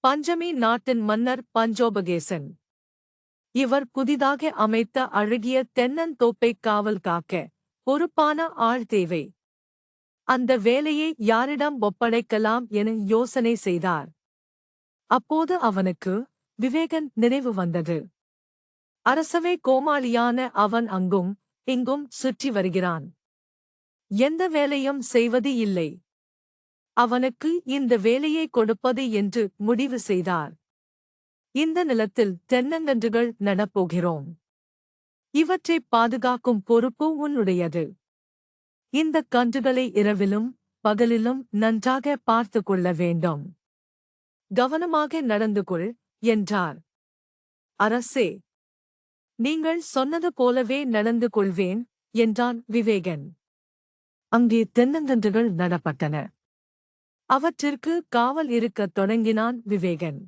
பஞ்சமி நாட்டின் மன்னர் பஞ்சோபகேசன். இவர் புதிதாக அமைத்த அழகிய தென்னந்தோப்பைக் காவல் காக்க பொறுப்பான ஆள் தேவை. அந்த வேலையை யாரிடம் ஒப்படைக்கலாம் என யோசனை செய்தார். அப்போது அவனுக்கு விவேகன் நினைவு வந்தது. அரசவே கோமாளியான அவன் அங்கும் இங்கும் சுற்றி வருகிறான். எந்த வேலையும் செய்வது இல்லை. அவனுக்கு இந்த வேலையை கொடுப்பது என்று முடிவு செய்தார். இந்த நிலத்தில் தென்னங்கன்றுகள் நடப்போகிறோம். இவற்றைப் பாதுகாக்கும் பொறுப்பு உன்னுடையது. இந்தக் கன்றுகளை இரவிலும் பகலிலும் நன்றாக பார்த்து கொள்ள வேண்டும். கவனமாக நடந்து கொள் என்றார். அரசே, நீங்கள் சொன்னது போலவே நடந்து கொள்வேன் என்றான் விவேகன். அங்கே தென்னங்கன்றுகள் நடப்பட்டன. அவற்றிற்கு காவல் இருக்கத் தொடங்கினான் விவேகன்.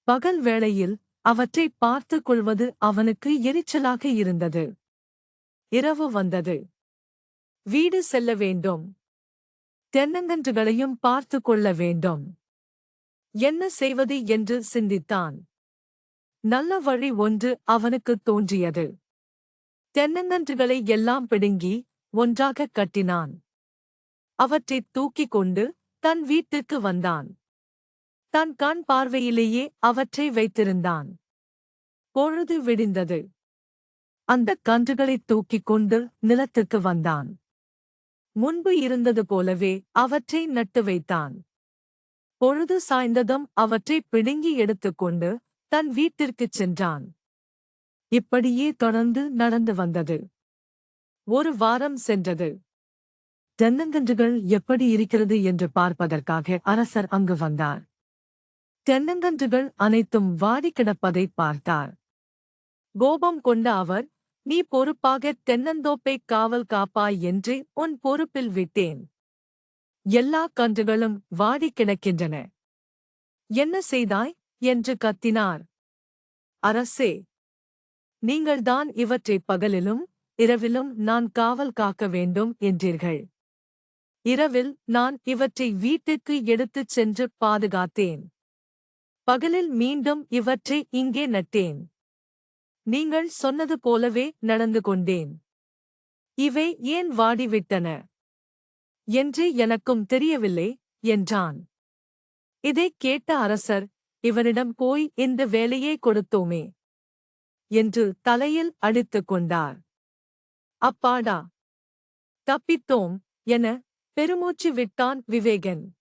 பகல் வேளையில் அவற்றைப் பார்த்துக் கொள்வது அவனுக்கு எரிச்சலாக இருந்தது. இரவு வந்தது. வீடு செல்ல வேண்டும். தென்னங்கன்றுகளையும் பார்த்துக் கொள்ள வேண்டும். என்ன செய்வது என்று சிந்தித்தான். நல்ல வழி ஒன்று அவனுக்குத் தோன்றியது. தென்னங்கன்றுகளை எல்லாம் பிடுங்கி ஒன்றாகக் கட்டினான். அவற்றைத் தூக்கிக் கொண்டு தன் வீட்டிற்கு வந்தான். தன் கண் பார்வையிலேயே அவற்றை வைத்திருந்தான். பொழுது விடிந்தது. அந்தக் கன்றுகளைத் தூக்கிக் கொண்டு நிலத்திற்கு வந்தான். முன்பு இருந்தது போலவே அவற்றை நட்டு வைத்தான். பொழுது சாய்ந்ததும் அவற்றைப் பிடுங்கி எடுத்துக்கொண்டு தன் வீட்டிற்குச் சென்றான். இப்படியே தொடர்ந்து நடந்து வந்தது. ஒரு வாரம் சென்றது. தென்னங்கன்றுகள் எப்படி இருக்கிறது என்று பார்ப்பதற்காக அரசர் அங்கு வந்தார். தென்னங்கன்றுகள் அனைத்தும் வாடி கிடப்பதைப் பார்த்தார். கோபம் கொண்ட அவர், நீ பொறுப்பாகத் தென்னந்தோப்பைக் காவல் காப்பாய் என்று உன் பொறுப்பில் விட்டேன். எல்லாக் கன்றுகளும் வாடி கிடக்கின்றன. என்ன செய்தாய் என்று கத்தினார். அரசே, நீங்கள்தான் இவற்றைப் பகலிலும் இரவிலும் நான் காவல் காக்க வேண்டும் என்றீர்கள். இரவில் நான் இவற்றை வீட்டுக்கு எடுத்துச் சென்று பாதுகாத்தேன். பகலில் மீண்டும் இவற்றை இங்கே நட்டேன். நீங்கள் சொன்னது போலவே நடந்து கொண்டேன். இவை ஏன் வாடிவிட்டன என்று எனக்கும் தெரியவில்லை என்றான். இதைக் கேட்ட அரசர், இவனிடம் போய் இந்த வேலையை கொடுத்தோமே என்று தலையில் அடித்துக் கொண்டார். அப்பாடா, தப்பித்தோம் என பெருமூச்சு விட்டான் விவேகன்.